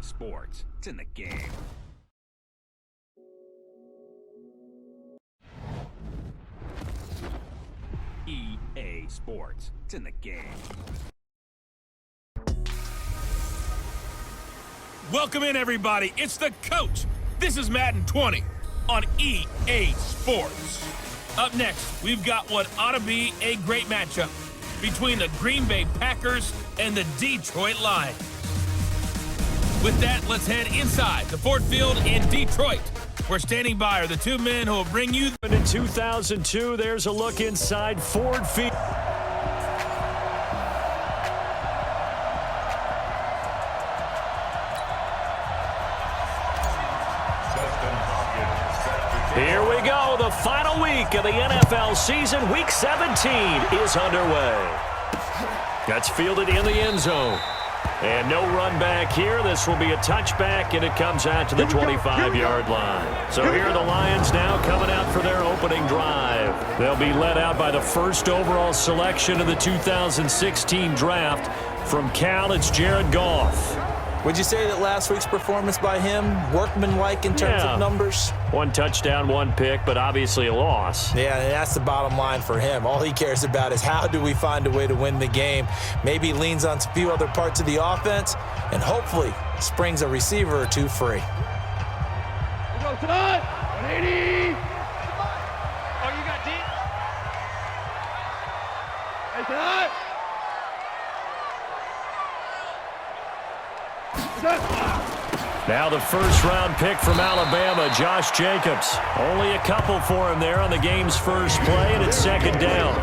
Sports. It's in the game. EA Sports. It's in the game. Welcome in, everybody. It's the coach. This is Madden 20 on EA Sports. Up next, we've got what ought to be a great matchup between the Green Bay Packers and the Detroit Lions. With that, let's head inside the Ford Field in Detroit. We're standing by are the two men who will bring you. In 2002, there's a look inside Ford Field. Here we go. The final week of the NFL season. Week 17 is underway. That's fielded in the end zone. And no run back here. This will be a touchback, and it comes out to the 25-yard line. So here are the Lions now coming out for their opening drive. They'll be led out by the first overall selection of the 2016 draft. From Cal, it's Jared Goff. Would you say that last week's performance by him, workmanlike in terms of numbers? One touchdown, one pick, but obviously a loss. Yeah, and that's the bottom line for him. All he cares about is how do we find a way to win the game. Maybe leans on a few other parts of the offense, and hopefully springs a receiver or two free. We go tonight, 180. Oh, you got deep? Hey, tonight. Now the first-round pick from Alabama, Josh Jacobs. Only a couple for him there on the game's first play, and it's second down.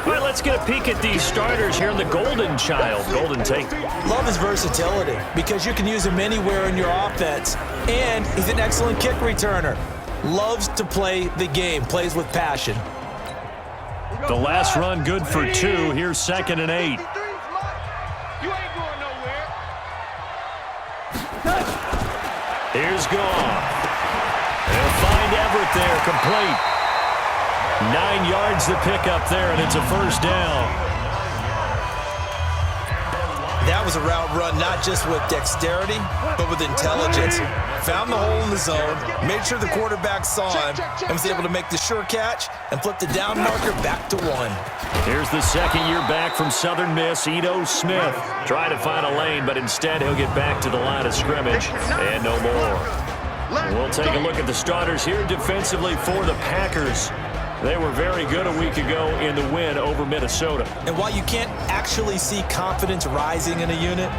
All right, let's get a peek at these starters here in the Golden Child. Golden Tate. Love his versatility because you can use him anywhere in your offense, and he's an excellent kick returner. Loves to play the game, plays with passion. The last run good for 2. Here's 2nd and 8. Here's Goff. They'll find Everett there, complete. 9 yards to pick up there, and it's a first down. That was a route run not just with dexterity, but with intelligence. Found the hole in the zone, made sure the quarterback saw him, and was able to make the sure catch and flip the down marker back to 1. Here's the second year back from Southern Miss, Ito Smith. Trying to find a lane, but instead he'll get back to the line of scrimmage, and no more. We'll take a look at the starters here defensively for the Packers. They were very good a week ago in the win over Minnesota. And while you can't actually see confidence rising in a unit,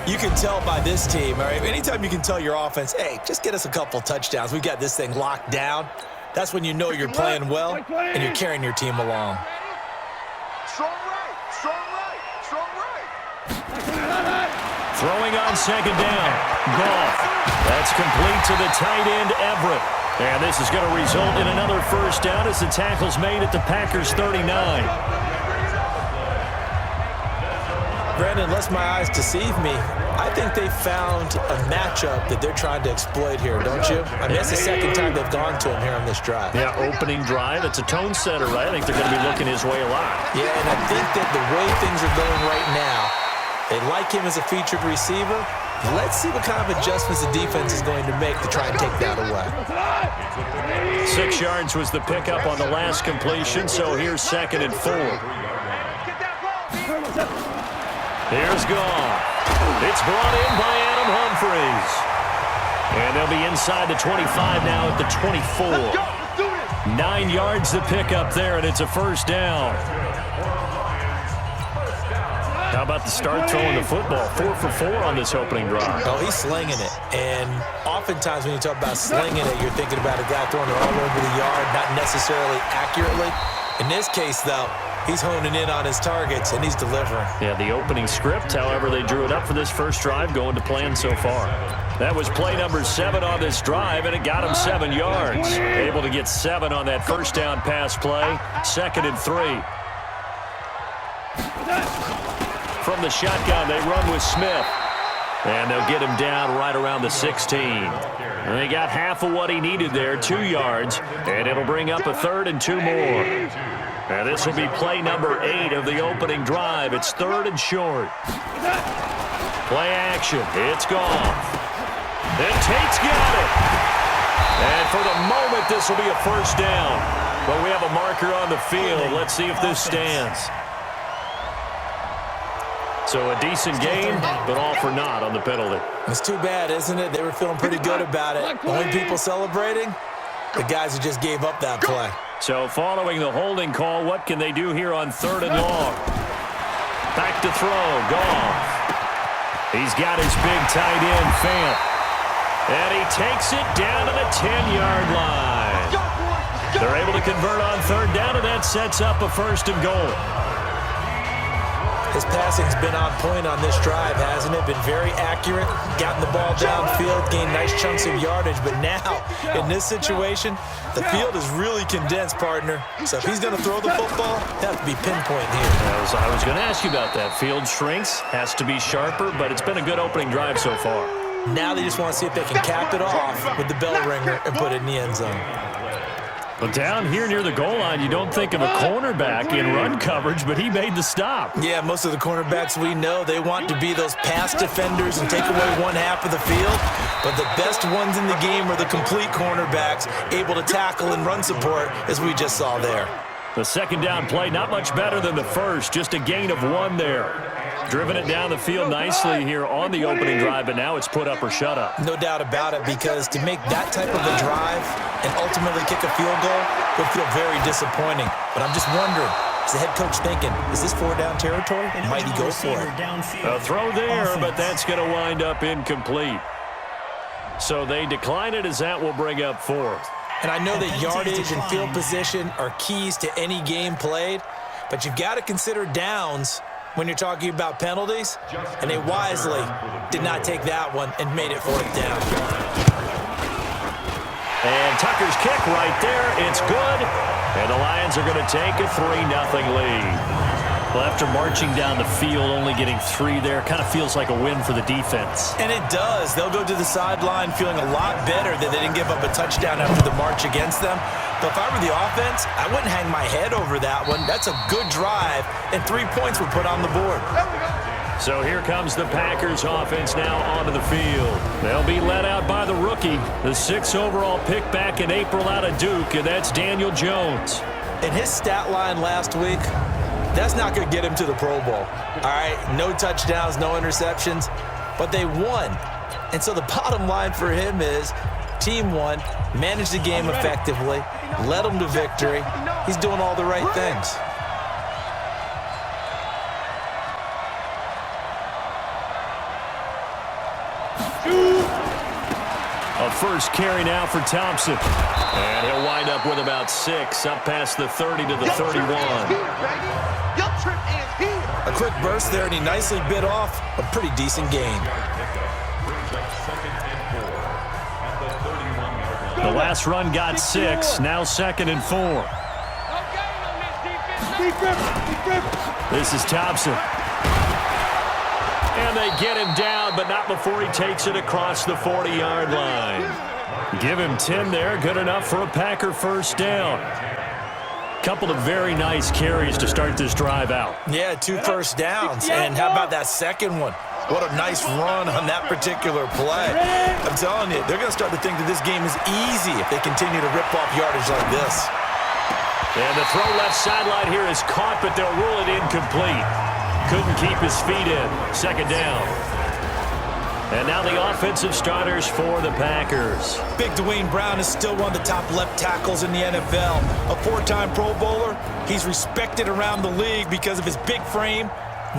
you can tell by this team. All right? Anytime you can tell your offense, hey, just get us a couple touchdowns. We got this thing locked down. That's when you know you're playing well and you're carrying your team along. Strong right, strong right, strong right. Throwing on second down. Goff. That's complete to the tight end, Everett. And this is going to result in another first down as the tackle's made at the Packers' 39. Brandon, unless my eyes deceive me, I think they found a matchup that they're trying to exploit here, don't you? I mean, that's the second time they've gone to him here on this drive. Yeah, opening drive. It's a tone setter, right? I think they're going to be looking his way a lot. Yeah, and I think that the way things are going right now, they like him as a featured receiver. Let's see what kind of adjustments the defense is going to make to try and take that away. 6 yards was the pickup on the last completion, so here's 2nd and 4. Here's Goff. It's brought in by Adam Humphries. And they'll be inside the 25 now at the 24. 9 yards to pick up there, and it's a first down. How about the start throwing the football? 4 for 4 on this opening drive. Oh, he's slinging it. And oftentimes when you talk about slinging it, you're thinking about a guy throwing it all over the yard, not necessarily accurately. In this case, though, he's honing in on his targets, and he's delivering. Yeah, the opening script, however, they drew it up for this first drive, going to plan so far. That was play number 7 on this drive, and it got him 7 yards. Able to get 7 on that first down pass play. 2nd and 3. From the shotgun, they run with Smith. And they'll get him down right around the 16. And they got half of what he needed there, 2 yards. And it'll bring up a 3rd and 2 more. And this will be play number 8 of the opening drive. It's 3rd and short. Play action. It's Goff. And Tate's got it. And for the moment, this will be a first down. But we have a marker on the field. Let's see if this stands. So a decent game, but all for naught on the penalty. It's too bad, isn't it? They were feeling pretty good about it. Only people celebrating, the guys who just gave up that play. So following the holding call, what can they do here on 3rd and long? Back to throw, Goff. He's got his big tight end, Fant. And he takes it down to the 10-yard line. They're able to convert on 3rd down, and that sets up a 1st and goal. His passing's been on point on this drive, hasn't it? Been very accurate, gotten the ball downfield, gained nice chunks of yardage. But now, in this situation, the field is really condensed, partner. So if he's going to throw the football, he'll have to be pinpoint here. I was going to ask you about that. Field shrinks, has to be sharper, but it's been a good opening drive so far. Now they just want to see if they can cap it off with the bell ringer and put it in the end zone. But down here near the goal line, you don't think of a cornerback in run coverage, but he made the stop. Yeah, most of the cornerbacks we know, they want to be those pass defenders and take away one half of the field. But the best ones in the game are the complete cornerbacks, able to tackle and run support, as we just saw there. The 2nd down play, not much better than the first, just a gain of 1 there. Driven it down the field nicely here on the opening drive, but now it's put up or shut up. No doubt about it, because to make that type of a drive and ultimately kick a field goal would feel very disappointing. But I'm just wondering, is the head coach thinking, is this 4-down territory? Might he go for it? A throw there, but that's going to wind up incomplete. So they decline it as that will bring up 4th. And I know that yardage and field position are keys to any game played, but you've got to consider downs when you're talking about penalties, and they wisely did not take that one and made it 4th down. And Tucker's kick right there, it's good, and the Lions are going to take a 3-0 lead. Well, after marching down the field, only getting 3 there, kind of feels like a win for the defense. And it does. They'll go to the sideline feeling a lot better that they didn't give up a touchdown after the march against them. But if I were the offense, I wouldn't hang my head over that one. That's a good drive, and 3 points were put on the board. So here comes the Packers offense now onto the field. They'll be led out by the rookie, the 6th overall pick back in April out of Duke, and that's Daniel Jones. In his stat line last week, that's not going to get him to the Pro Bowl. All right, no touchdowns, no interceptions, but they won. And so the bottom line for him is team won, managed the game effectively, led them to victory. He's doing all the right things. A first carry now for Thompson. And he'll wind up with about 6, up past the 30 to the 31. A quick burst there, and he nicely bit off a pretty decent gain. The last run got 6, now 2nd and 4. This is Thompson. And they get him down, but not before he takes it across the 40-yard line. Give him 10 there, good enough for a Packer 1st down. Couple of very nice carries to start this drive out. Yeah, 2 first downs. And how about that second one? What a nice run on that particular play. I'm telling you, they're going to start to think that this game is easy if they continue to rip off yardage like this. And the throw left sideline here is caught, but they'll rule it incomplete. Couldn't keep his feet in. 2nd down. And now the offensive starters for the Packers. Big Dwayne Brown is still one of the top left tackles in the NFL. A 4-time Pro Bowler, he's respected around the league because of his big frame,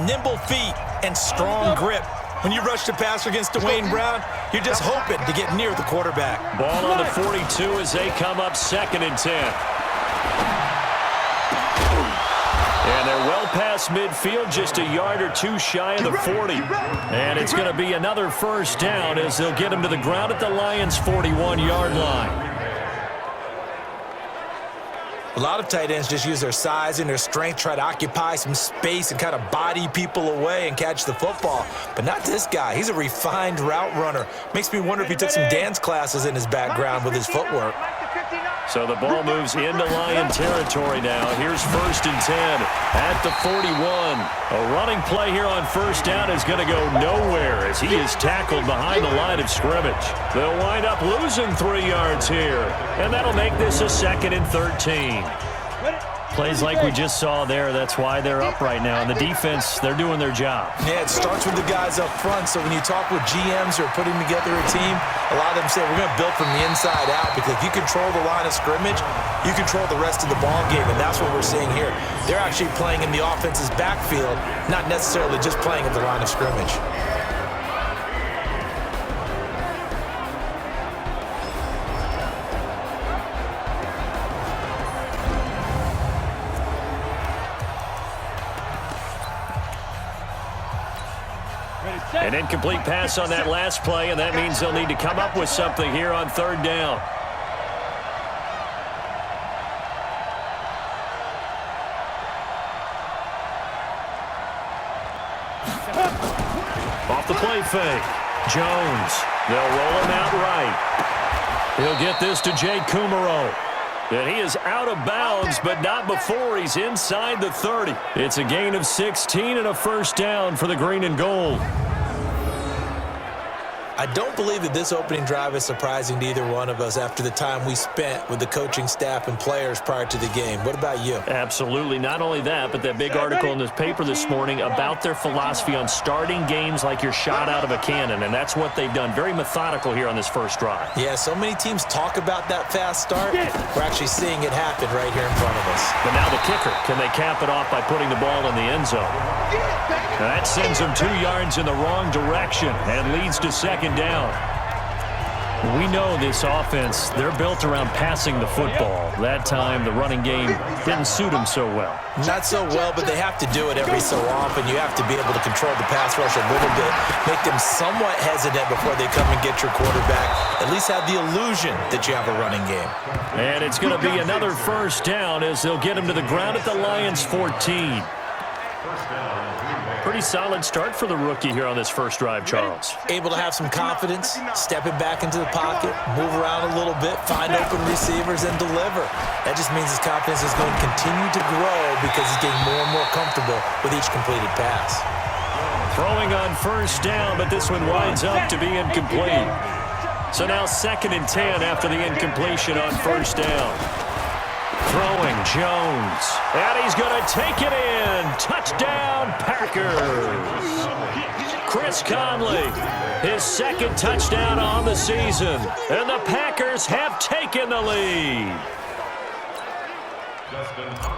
nimble feet, and strong grip. When you rush the passer against Dwayne Brown, you're just hoping to get near the quarterback. Ball on the 42 as they come up 2nd and 10. And they're well past midfield, just a yard or 2 shy of the 40. And it's going to be another 1st down as they'll get him to the ground at the Lions' 41-yard line. A lot of tight ends just use their size and their strength, try to occupy some space and kind of body people away and catch the football. But not this guy. He's a refined route runner. Makes me wonder if he took some dance classes in his background with his footwork. So the ball moves into Lion territory now. Here's 1st and 10 at the 41. A running play here on 1st down is going to go nowhere as he is tackled behind the line of scrimmage. They'll wind up losing 3 yards here, and that'll make this a 2nd and 13. Plays like we just saw there, that's why they're up right now. And the defense, they're doing their job. Yeah, it starts with the guys up front. So when you talk with GMs who are putting together a team, a lot of them say we're going to build from the inside out, because if you control the line of scrimmage, you control the rest of the ball game, and that's what we're seeing here. They're actually playing in the offense's backfield, not necessarily just playing at the line of scrimmage. An incomplete pass on that last play, and that means they'll need to come up with something here on 3rd down. Off the play fake. Jones. They'll roll him out right. He'll get this to Jay Kumaro. And he is out of bounds, but not before he's inside the 30. It's a gain of 16 and a 1st down for the green and gold. I don't believe that this opening drive is surprising to either one of us after the time we spent with the coaching staff and players prior to the game. What about you? Absolutely. Not only that, but that big article in this paper this morning about their philosophy on starting games like you're shot out of a cannon, and that's what they've done. Very methodical here on this first drive. Yeah, so many teams talk about that fast start. We're actually seeing it happen right here in front of us. But now the kicker. Can they cap it off by putting the ball in the end zone? That sends them 2 yards in the wrong direction and leads to 2nd down. We know this offense, they're built around passing the football. That time, the running game didn't suit them so well. Not so well, but they have to do it every so often. You have to be able to control the pass rush a little bit, make them somewhat hesitant before they come and get your quarterback. At least have the illusion that you have a running game. And it's going to be another 1st down as they'll get him to the ground at the Lions' 14. Pretty solid start for the rookie here on this first drive, Charles. Able to have some confidence, stepping back into the pocket, move around a little bit, find open receivers, and deliver. That just means his confidence is going to continue to grow because he's getting more and more comfortable with each completed pass. Throwing on 1st down, but this one winds up to be incomplete. So now 2nd and 10 after the incompletion on 1st down. Throwing Jones, and he's going to take it in. Touchdown, Packers. Chris Conley, his 2nd touchdown on the season, and the Packers have taken the lead.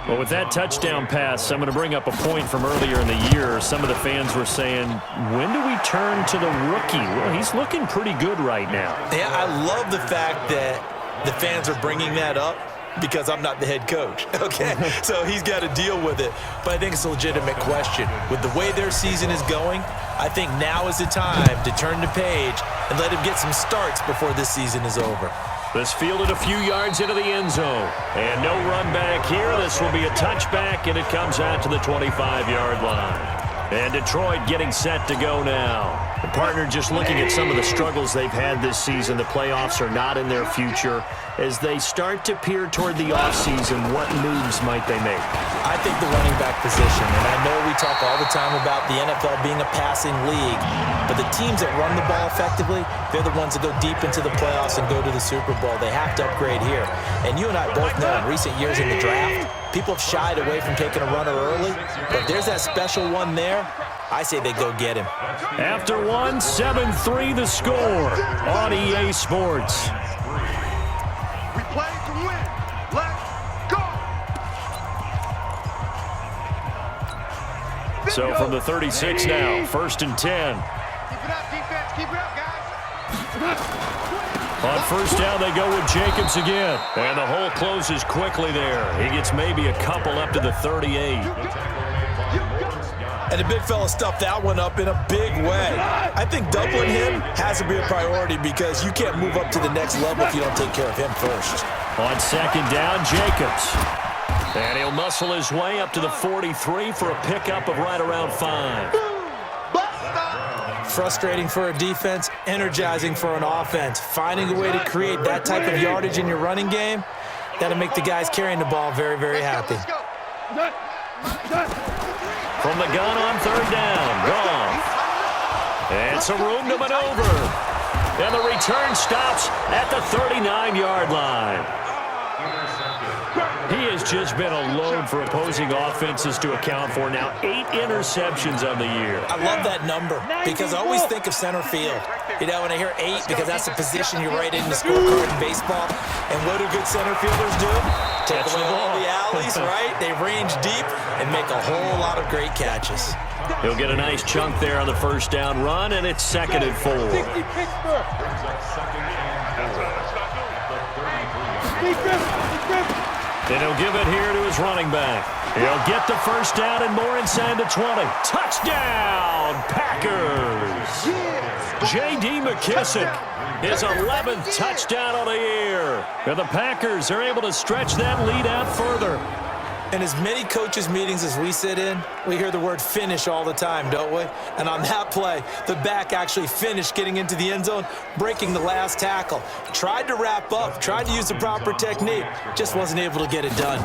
Well, with that touchdown pass, I'm going to bring up a point from earlier in the year. Some of the fans were saying, when do we turn to the rookie? Well, he's looking pretty good right now. Yeah, I love the fact that the fans are bringing that up, because I'm not the head coach, okay? So he's got to deal with it. But I think it's a legitimate question. With the way their season is going, I think now is the time to turn the page and let him get some starts before this season is over. This fielded a few yards into the end zone. And no run back here. This will be a touchback, and it comes out to the 25-yard line. And Detroit getting set to go now. The partner just looking at some of the struggles they've had this season. The playoffs are not in their future. As they start to peer toward the offseason, what moves might they make? I think the running back position, and I know we talk all the time about the NFL being a passing league, but the teams that run the ball effectively, they're the ones that go deep into the playoffs and go to the Super Bowl. They have to upgrade here. And you and I both know in recent years in the draft, people have shied away from taking a runner early, but if there's that special one there, I say they go get him. After 7-3 the score on EA Sports. We play to win. Let's go. So from the 36 now, 1st and 10. Keep it up, defense. Keep it up, guys. On 1st down, they go with Jacobs again. And the hole closes quickly there. He gets maybe a couple up to the 38. And the big fella stuffed that one up in a big way. I think doubling him has to be a priority because you can't move up to the next level if you don't take care of him first. On 2nd down, Jacobs. And he'll muscle his way up to the 43 for a pickup of right around 5. Frustrating for a defense, energizing for an offense. Finding a way to create that type of yardage in your running game, That'll make the guys carrying the ball very, very happy. From the gun on third down, Goff. And some room to maneuver. And the return stops at the 39-yard line. He has just been a load for opposing offenses to account for. Now 8 interceptions on the year. I love that number because I always think of center field. You know, when I hear 8, because that's the position you write in the scorecard in baseball. And what do good center fielders do? Take away all the alleys, right? They range deep and make a whole lot of great catches. He'll get a nice chunk there on the first down run, and it's 2nd and 4. And he'll give it here to his running back. He'll get the first down and more inside the 20. Touchdown, Packers! J.D. McKissick, his 11th touchdown of the year. And the Packers are able to stretch that lead out further. In as many coaches' meetings as we sit in, we hear the word finish all the time, don't we? And on that play, the back actually finished getting into the end zone, breaking the last tackle. Tried to wrap up, tried to use the proper technique, just wasn't able to get it done.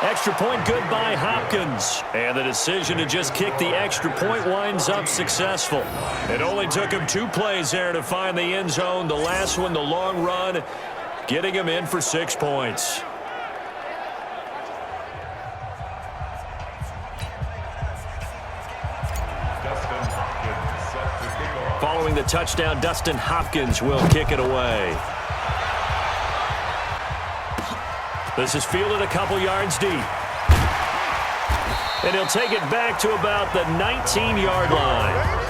Extra point good by Hopkins. And the decision to just kick the extra point winds up successful. It only took him 2 plays there to find the end zone. The last one, the long run, getting him in for 6 points. Following the touchdown, Dustin Hopkins will kick it away. This is fielded a couple yards deep. And he'll take it back to about the 19-yard line.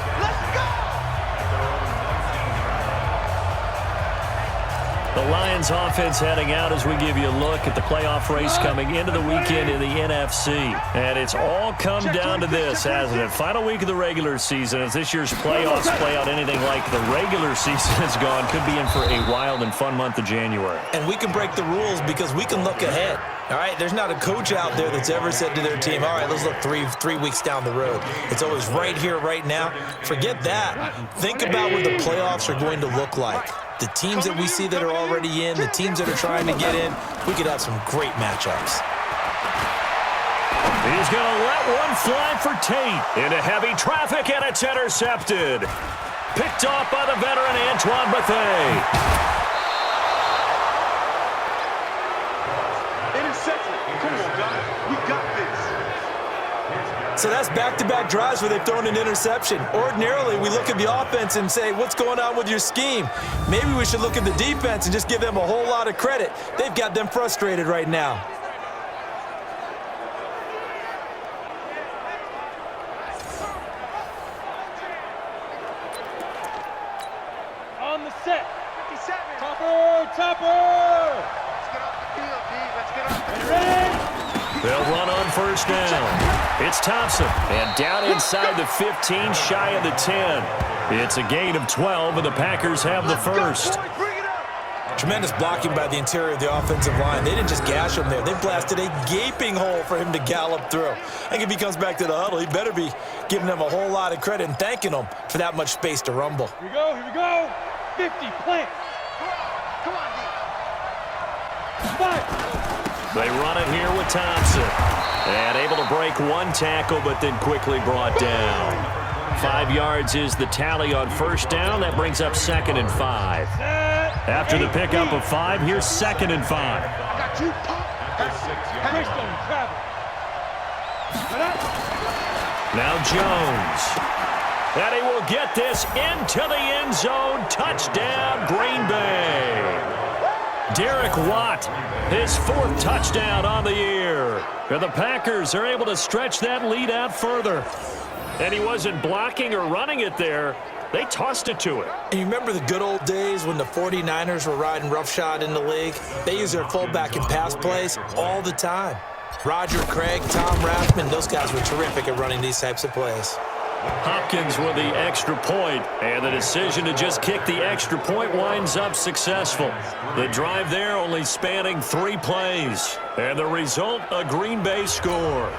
The Lions offense heading out as we give you a look at the playoff race coming into the weekend in the NFC. And it's all come down to this, hasn't it? Final week of the regular season. As this year's playoffs play out anything like the regular season has gone, could be in for a wild and fun month of January. And we can break the rules because we can look ahead. All right, there's not a coach out there that's ever said to their team, all right, let's look three weeks down the road. It's always right here, right now. Forget that. Think about what the playoffs are going to look like. The teams that we see that are already in, the teams that are trying to get in, we could have some great matchups. He's going to let one fly for Tate. Into heavy traffic, and it's intercepted. Picked off by the veteran Antoine Bethea. So that's back-to-back drives where they've thrown an interception. Ordinarily, we look at the offense and say, what's going on with your scheme? Maybe we should look at the defense and just give them a whole lot of credit. They've got them frustrated right now. On the set. 57. Topper. Let's get off the field, D. Let's get off the field. Ready? They'll run on first down. It's Thompson. And down inside the 15, shy of the 10. It's a gain of 12, and the Packers have the first. Tremendous blocking by the interior of the offensive line. They didn't just gash him there. They blasted a gaping hole for him to gallop through. I think if he comes back to the huddle, he better be giving them a whole lot of credit and thanking them for that much space to rumble. Here we go. 50, plant. Come on, D. Five. They run it here with Thompson. And able to break one tackle, but then quickly brought down. 5 yards is the tally on first down. That brings up 2nd and 5. After the pickup of 5, here's 2nd and 5. I got you. Greystone, travel. Now Jones. And he will get this into the end zone. Touchdown, Green Bay. Derek Watt, his 4th touchdown on the year. And the Packers are able to stretch that lead out further. And he wasn't blocking or running it there. They tossed it to him. And you remember the good old days when the 49ers were riding roughshod in the league? They used their fullback in pass plays all the time. Roger Craig, Tom Rathman, those guys were terrific at running these types of plays. Hopkins with the extra point, and the decision to just kick the extra point winds up successful. The drive there only spanning 3 plays, and the result, a Green Bay score.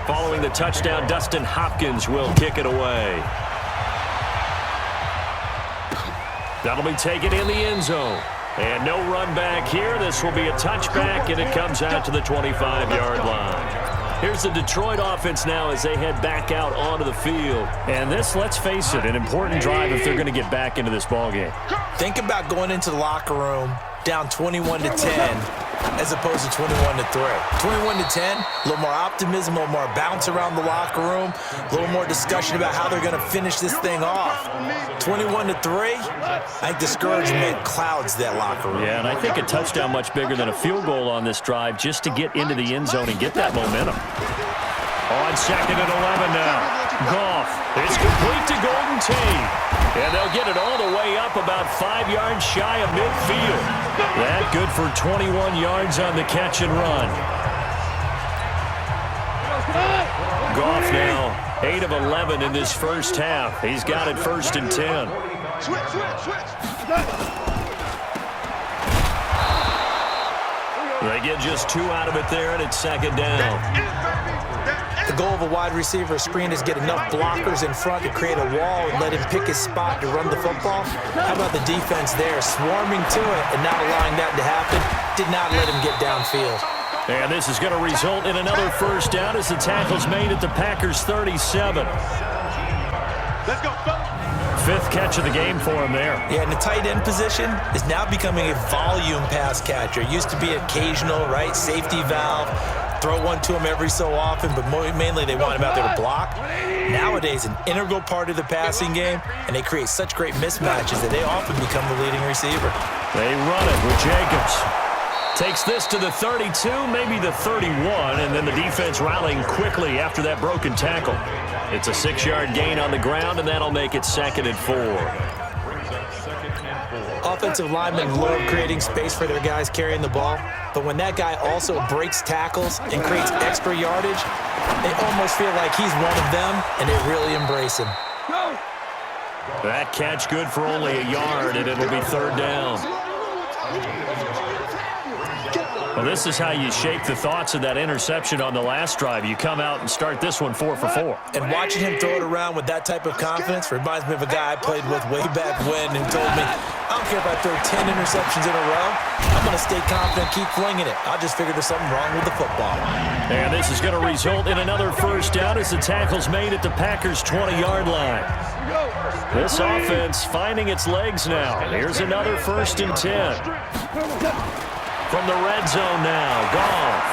Following the touchdown, Dustin Hopkins will kick it away. That'll be taken in the end zone. And no run back here. This will be a touchback, and it comes out to the 25-yard line. Here's the Detroit offense now as they head back out onto the field. And this, let's face it, an important drive if they're going to get back into this ballgame. Think about going into the locker room down 21-10 as opposed to 21-3. 21-10, a little more optimism, a little more bounce around the locker room, a little more discussion about how they're going to finish this thing off. 21-3, I think discouragement clouds that locker room. Yeah, and I think a touchdown much bigger than a field goal on this drive just to get into the end zone and get that momentum. On 2nd and 11 now. Goff. It's complete to Golden Tate. And they'll get it all the way up about 5 yards shy of midfield. That good for 21 yards on the catch and run. Goff now 8 of 11 in this first half. He's got it 1st and 10. They get just 2 out of it there, and it's 2nd down. The goal of a wide receiver screen is get enough blockers in front to create a wall and let him pick his spot to run the football. How about the defense there, swarming to it and not allowing that to happen? Did not let him get downfield. And this is going to result in another first down as the tackle's made at the Packers' 37. Let's go, fellas. 5th catch of the game for him there. Yeah, and the tight end position is now becoming a volume pass catcher. It used to be occasional, right? Safety valve. Throw one to him every so often, but mainly they want him out there to block. Nowadays, an integral part of the passing game, and they create such great mismatches that they often become the leading receiver. They run it with Jacobs. Takes this to the 32, maybe the 31, and then the defense rallying quickly after that broken tackle. It's a 6-yard gain on the ground, and that'll make it 2nd and 4. Offensive linemen love creating space for their guys carrying the ball, but when that guy also breaks tackles and creates extra yardage, they almost feel like he's one of them, and they really embrace him. That catch good for only a yard, and it'll be 3rd down. Well, this is how you shape the thoughts of that interception on the last drive. You come out and start this one 4 for 4. And watching him throw it around with that type of confidence reminds me of a guy I played with way back when who told me, I don't care if I throw 10 interceptions in a row. I'm going to stay confident, keep flinging it. I just figured there's something wrong with the football. And this is going to result in another first down as the tackle's made at the Packers' 20-yard line. This offense finding its legs now. Here's another 1st and 10. From the red zone now, Goff.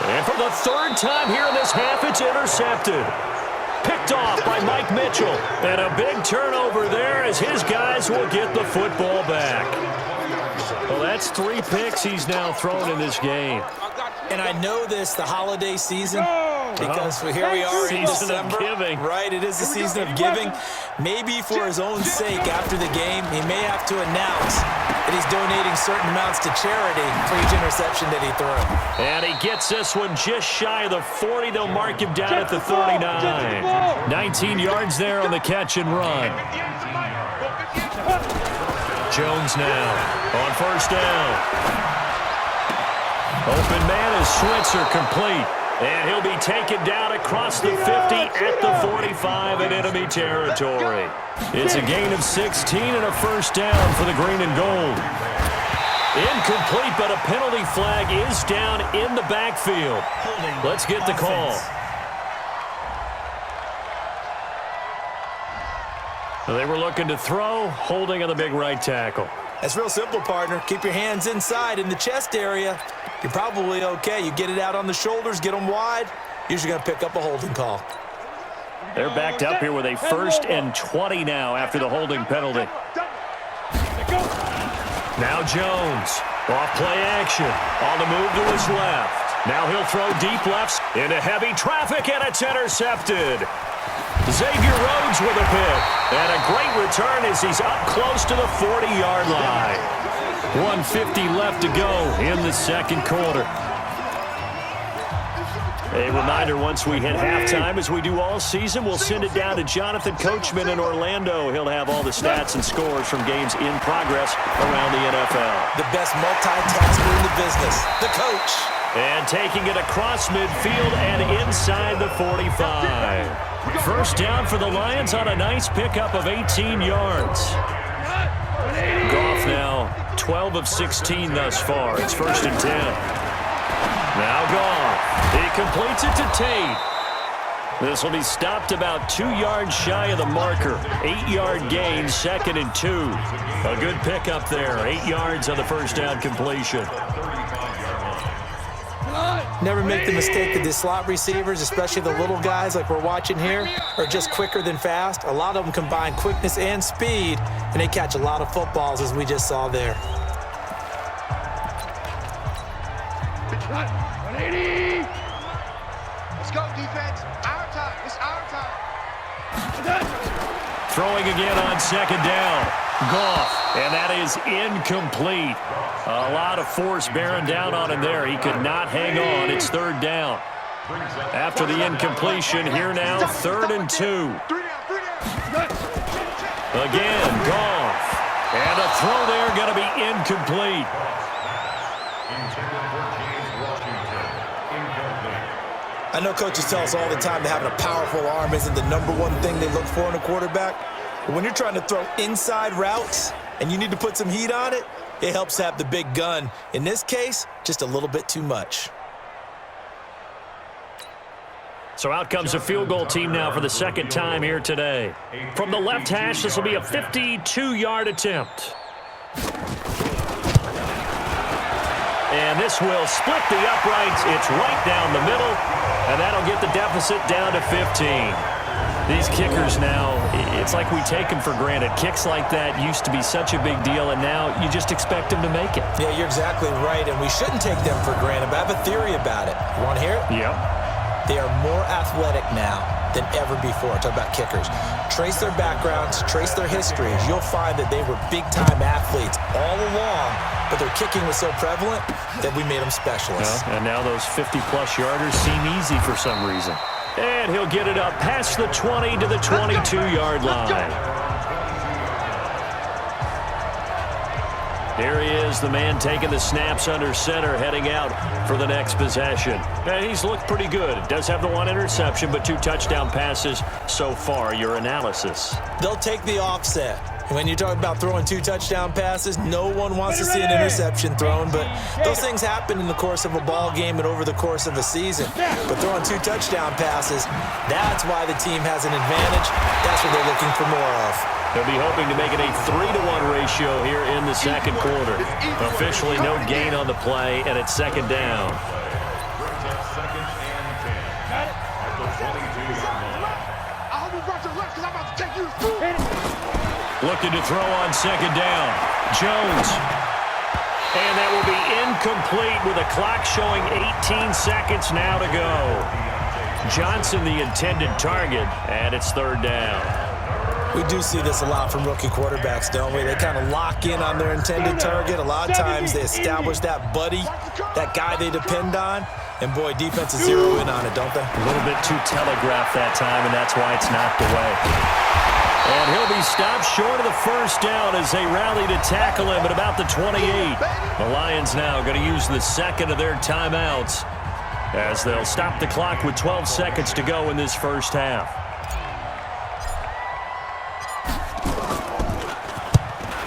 And for the 3rd time here in this half, it's intercepted. Picked off by Mike Mitchell. And a big turnover there as his guys will get the football back. Well, that's 3 picks he's now thrown in this game. And I know this, the holiday season, because here we are in December. Giving. Right, it is the season of giving. Maybe for his own sake after the game, he may have to announce that he's donating certain amounts to charity for each interception that he threw. And he gets this one just shy of the 40. They'll mark him down at the 39. 19 yards there on the catch and run. Jones now on 1st down. Open man is Switzer complete. And he'll be taken down across the 50 at the 45 in enemy territory. It's a gain of 16 and a first down for the green and gold. Incomplete, but a penalty flag is down in the backfield. Let's get the call. They were looking to throw, holding on the big right tackle. That's real simple, partner. Keep your hands inside in the chest area. You're probably okay. You get it out on the shoulders, get them wide. Usually going to pick up a holding call. They're backed up here with a 1st and 20 now after the holding penalty. Now Jones, off play action, on the move to his left. Now he'll throw deep lefts into heavy traffic, and it's intercepted. Xavier Rhodes with a pick, and a great return as he's up close to the 40-yard line. 1:50 left to go in the 2nd quarter. A reminder, once we hit halftime, as we do all season, we'll send it down to Jonathan Coachman in Orlando. He'll have all the stats and scores from games in progress around the NFL. The best multitasker in the business, the coach. And taking it across midfield and inside the 45. First down for the Lions on a nice pickup of 18 yards. Goff now 12 of 16 thus far. It's 1st and 10. Now Goff. He completes it to Tate. This will be stopped about 2 yards shy of the marker. 8-yard gain, 2nd and 2. A good pickup there. 8 yards on the first down completion. Never make the mistake that the slot receivers, especially the little guys like we're watching here, are just quicker than fast. A lot of them combine quickness and speed, and they catch a lot of footballs, as we just saw there. 180. Let's go, defense. Our time. It's our time. Throwing again on 2nd down. Goff, and that is incomplete. A lot of force bearing down on him there. He could not hang on. It's 3rd down. After the incompletion, here now, 3rd and 2. Again, Goff. And a throw there going to be incomplete. I know coaches tell us all the time that having a powerful arm isn't the #1 thing they look for in a quarterback. But when you're trying to throw inside routes and you need to put some heat on it, it helps have the big gun. In this case, just a little bit too much. So out comes a field goal team now for the 2nd time here today. From the left hash, this will be a 52-yard attempt. And this will split the uprights. It's right down the middle, and that'll get the deficit down to 15. These kickers now, it's like we take them for granted. Kicks like that used to be such a big deal, and now you just expect them to make it. Yeah, you're exactly right, and we shouldn't take them for granted, but I have a theory about it. You want to hear it? Yep. They are more athletic now than ever before. Talk about kickers. Trace their backgrounds, trace their histories. You'll find that they were big-time athletes all along, but their kicking was so prevalent that we made them specialists. Well, and now those 50-plus yarders seem easy for some reason. And he'll get it up past the 20 to the 22-yard line. Here he is, the man taking the snaps under center, heading out for the next possession. And he's looked pretty good. Does have the 1 interception, but 2 touchdown passes so far. Your analysis? They'll take the offset. When you talk about throwing 2 touchdown passes, no one wants to see an interception thrown, but those things happen in the course of a ball game and over the course of a season. But throwing 2 touchdown passes, that's why the team has an advantage. That's what they're looking for more of. They'll be hoping to make it a 3-to-1 ratio here in the 2nd quarter. Officially no gain on the play, and it's 2nd down. Looking to throw on 2nd down. Jones. And that will be incomplete with a clock showing 18 seconds now to go. Johnson the intended target, and it's 3rd down. We do see this a lot from rookie quarterbacks, don't we? They kind of lock in on their intended target. A lot of times they establish that buddy, that guy they depend on, and boy, defenses zero in on it, don't they? A little bit too telegraphed that time, and that's why it's knocked away. And he'll be stopped short of the 1st down as they rally to tackle him at about the 28. The Lions now going to use the 2nd of their timeouts as they'll stop the clock with 12 seconds to go in this 1st half.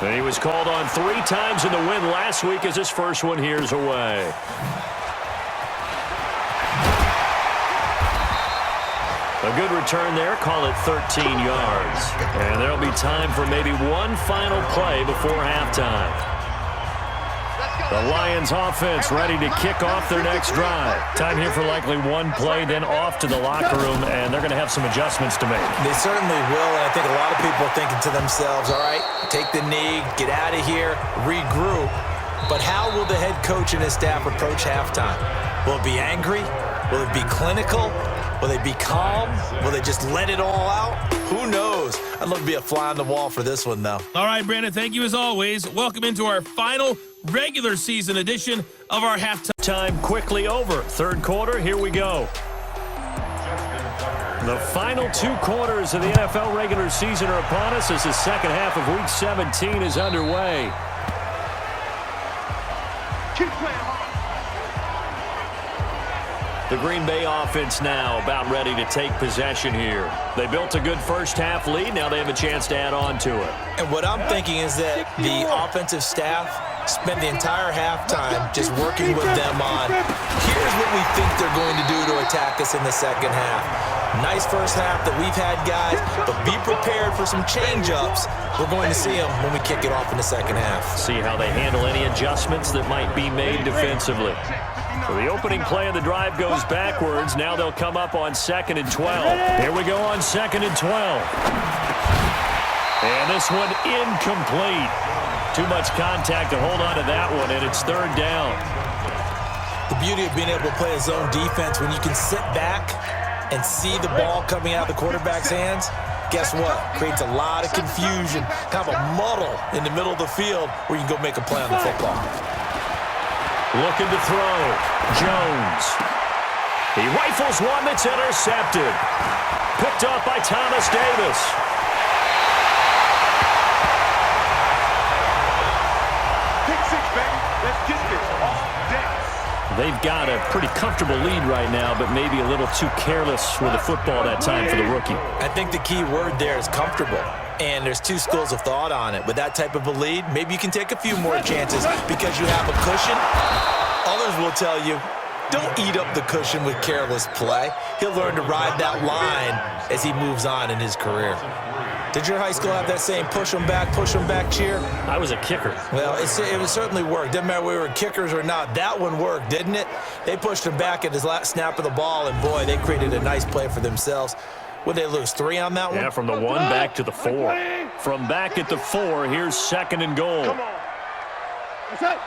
And he was called on 3 times in the win last week as his first one here's away. A good return there, call it 13 yards. And there'll be time for maybe one final play before halftime. The Lions offense ready to kick off their next drive. Time here for likely one play, then off to the locker room, and they're going to have some adjustments to make. They certainly will, and I think a lot of people are thinking to themselves, all right, take the knee, get out of here, regroup. But how will the head coach and his staff approach halftime? Will it be angry? Will it be clinical? Will they be calm? Will they just let it all out? Who knows? I'd love to be a fly on the wall for this one, though. All right, Brandon, thank you as always. Welcome into our final regular season edition of our halftime. Time quickly over. 3rd quarter, here we go. The final 2 quarters of the NFL regular season are upon us as the 2nd half of Week 17 is underway. Keep playing hard. The Green Bay offense now about ready to take possession here. They built a good first-half lead. Now they have a chance to add on to it. And what I'm thinking is that the offensive staff spent the entire halftime just working with them on, here's what we think they're going to do to attack us in the second half. Nice first half that we've had, guys, but be prepared for some change-ups. We're going to see them when we kick it off in the second half. See how they handle any adjustments that might be made defensively. So the opening play of the drive goes backwards. Now they'll come up on 2nd and 12. Here we go on 2nd and 12. And this one incomplete. Too much contact to hold on to that one, and it's 3rd down. The beauty of being able to play a zone defense when you can sit back and see the ball coming out of the quarterback's hands, guess what? Creates a lot of confusion, kind of a muddle in the middle of the field where you can go make a play on the football. Looking to throw. Jones. He rifles one that's intercepted. Picked up by Thomas Davis. Pick 6, baby. Let's get this off decks. They've got a pretty comfortable lead right now, but maybe a little too careless with the football that time for the rookie. I think the key word there is comfortable. And there's two schools of thought on it. With that type of a lead, maybe you can take a few more chances because you have a cushion. Others will tell you, don't eat up the cushion with careless play. He'll learn to ride that line as he moves on in his career. Did your high school have that same push 'em back cheer? I was a kicker. Well, it certainly worked. Didn't matter whether we were kickers or not. That one worked, didn't it? They pushed him back at his last snap of the ball, and boy, they created a nice play for themselves. Would they lose 3 on that one? Yeah, from the 1 back to the 4. From back at the 4, here's 2nd and goal. Come on. What's up?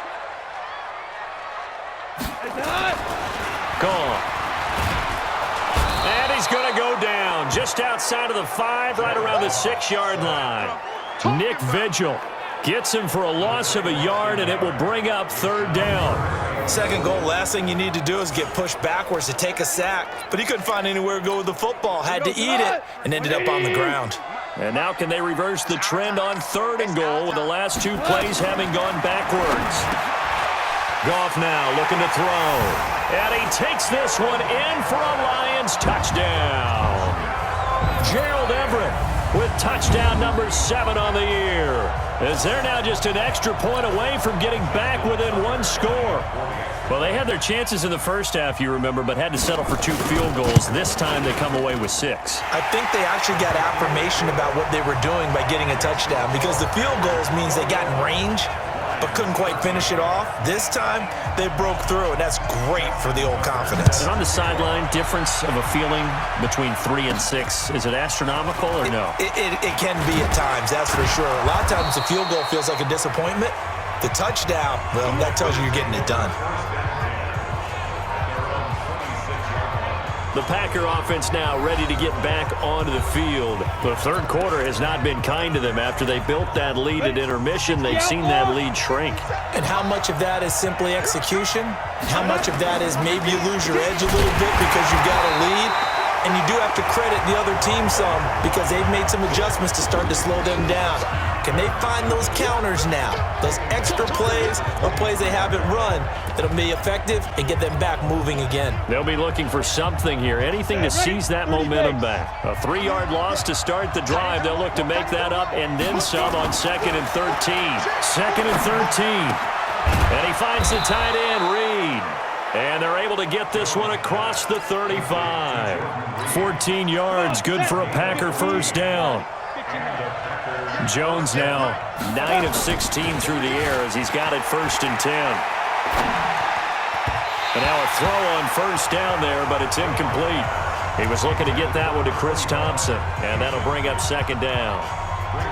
Gone. And he's going to go down just outside of the 5, right around the 6-yard line. Nick Vigil gets him for a loss of a yard, and it will bring up 3rd down. 2nd goal, last thing you need to do is get pushed backwards to take a sack. But he couldn't find anywhere to go with the football, had to eat it, and ended up on the ground. And now can they reverse the trend on 3rd and goal with the last 2 plays having gone backwards? Goff now looking to throw. And he takes this one in for a Lions touchdown. Gerald Everett with touchdown number 7 on the year. As they're now just an extra point away from getting back within 1 score. Well, they had their chances in the first half, you remember, but had to settle for 2 field goals. This time they come away with 6. I think they actually got affirmation about what they were doing by getting a touchdown because the field goals means they got in range but couldn't quite finish it off. This time, they broke through, and that's great for the old confidence. And on the sideline, difference of a feeling between 3 and 6, is it astronomical or no? It can be at times, that's for sure. A lot of times the field goal feels like a disappointment. The touchdown, well, that tells you you're getting it done. The Packer offense now ready to get back onto the field. The 3rd quarter has not been kind to them. After they built that lead at intermission, they've seen that lead shrink. And how much of that is simply execution? How much of that is maybe you lose your edge a little bit because you've got a lead? And you do have to credit the other team some because they've made some adjustments to start to slow them down. Can they find those counters now? Those extra plays or plays they haven't run that'll be effective and get them back moving again. They'll be looking for something here, anything to seize that momentum back. A 3-yard loss to start the drive. They'll look to make that up and then some on 2nd and 13. 2nd and 13. And he finds the tight end, Reed. And they're able to get this one across the 35. 14 yards, good for a Packer first down. Jones now 9 of 16 through the air as he's got it 1st and 10. And now a throw on 1st down there, but it's incomplete. He was looking to get that one to Chris Thompson, and that'll bring up 2nd down.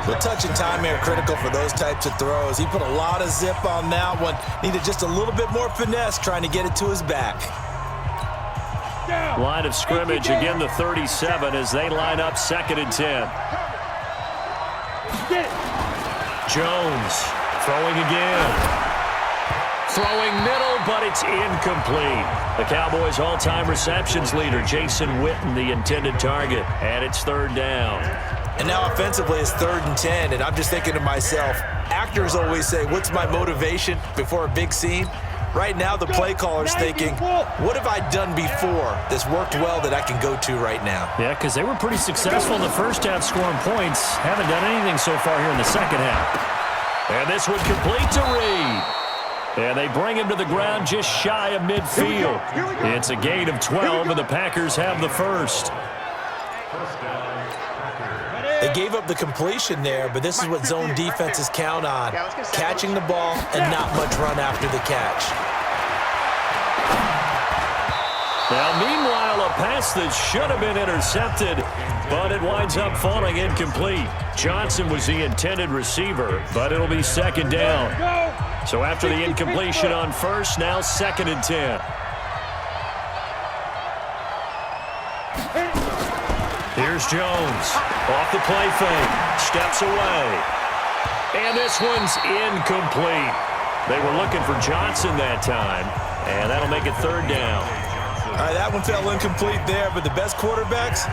The touch and time are critical for those types of throws. He put a lot of zip on that one. Needed just a little bit more finesse trying to get it to his back. Line of scrimmage, again the 37 as they line up 2nd and 10. Jones throwing again. Throwing middle, but it's incomplete. The Cowboys' all-time receptions leader, Jason Witten, the intended target. And it's 3rd down. And now offensively it's 3rd and 10, and I'm just thinking to myself, actors always say, what's my motivation before a big scene? Right now, the play caller's thinking, what have I done before that's worked well that I can go to right now? Yeah, because they were pretty successful in the first half scoring points. Haven't done anything so far here in the second half. And this one complete to Reed. And they bring him to the ground just shy of midfield. It's a gain of 12, and the Packers have the first. They gave up the completion there, but this is what zone defenses count on. Catching the ball and not much run after the catch. Now, meanwhile, a pass that should have been intercepted, but it winds up falling incomplete. Johnson was the intended receiver, but it'll be second down. So after the incompletion on first, now 2nd and 10. Here's Jones. Off the play fake. Steps away. And this one's incomplete. They were looking for Johnson that time, and that'll make it 3rd down. All right, that one fell incomplete there, but the best quarterbacks,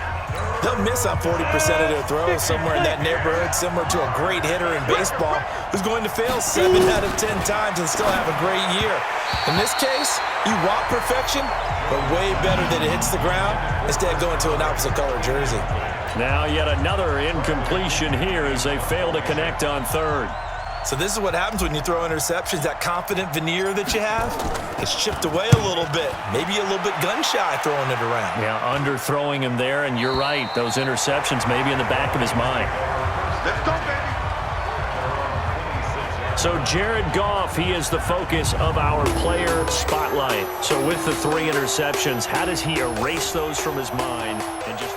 they'll miss on 40% of their throws, somewhere in that neighborhood, similar to a great hitter in baseball who's going to fail 7 out of 10 times and still have a great year. In this case, you want perfection, but way better that it hits the ground instead of going to an opposite color jersey. Now yet another incompletion here as they fail to connect on 3rd. So this is what happens when you throw interceptions. That confident veneer that you have, it's chipped away a little bit. Maybe a little bit gun-shy throwing it around. Yeah, underthrowing him there, and you're right. Those interceptions may be in the back of his mind. Let's go, baby. So Jared Goff, he is the focus of our player spotlight. So with the 3 interceptions, how does he erase those from his mind and just...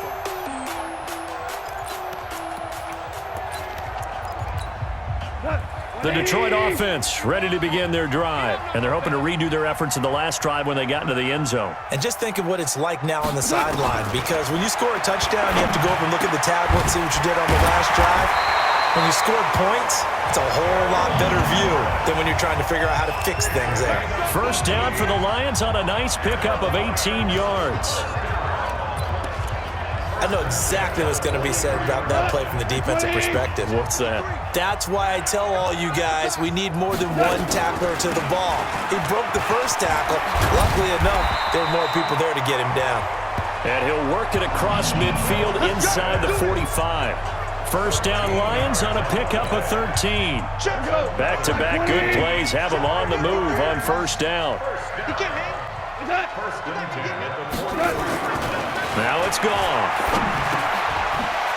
The Detroit offense ready to begin their drive, and they're hoping to redo their efforts in the last drive when they got into the end zone. And just think of what it's like now on the sideline, because when you score a touchdown, you have to go over and look at the tablet and see what you did on the last drive. When you scored points, it's a whole lot better view than when you're trying to figure out how to fix things there. First down for the Lions on a nice pickup of 18 yards. I know exactly what's going to be said about that play from the defensive perspective. What's that? That's why I tell all you guys we need more than one tackler to the ball. He broke the first tackle. Luckily enough, there were more people there to get him down. And he'll work it across midfield inside the 45. First down Lions on a pickup of 13. Back-to-back good plays have them on the move on first down. Now it's gone.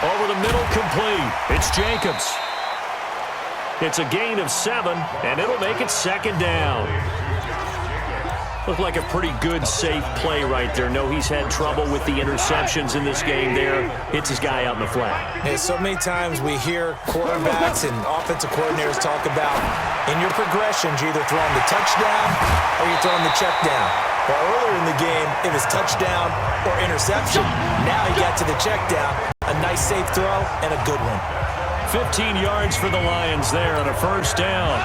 Over the middle, complete. It's Jacobs. It's a gain of 7, and it'll make it 2nd down. Looked like a pretty good, safe play right there. No, he's had trouble with the interceptions in this game there. Hits his guy out in the flat. Yeah, so many times we hear quarterbacks and offensive coordinators talk about in your progressions, you're either throwing the touchdown or you're throwing the check down. Well, earlier in the game, it was touchdown or interception. Now he got to the check down. A nice, safe throw and a good one. 15 yards for the Lions there on a first down.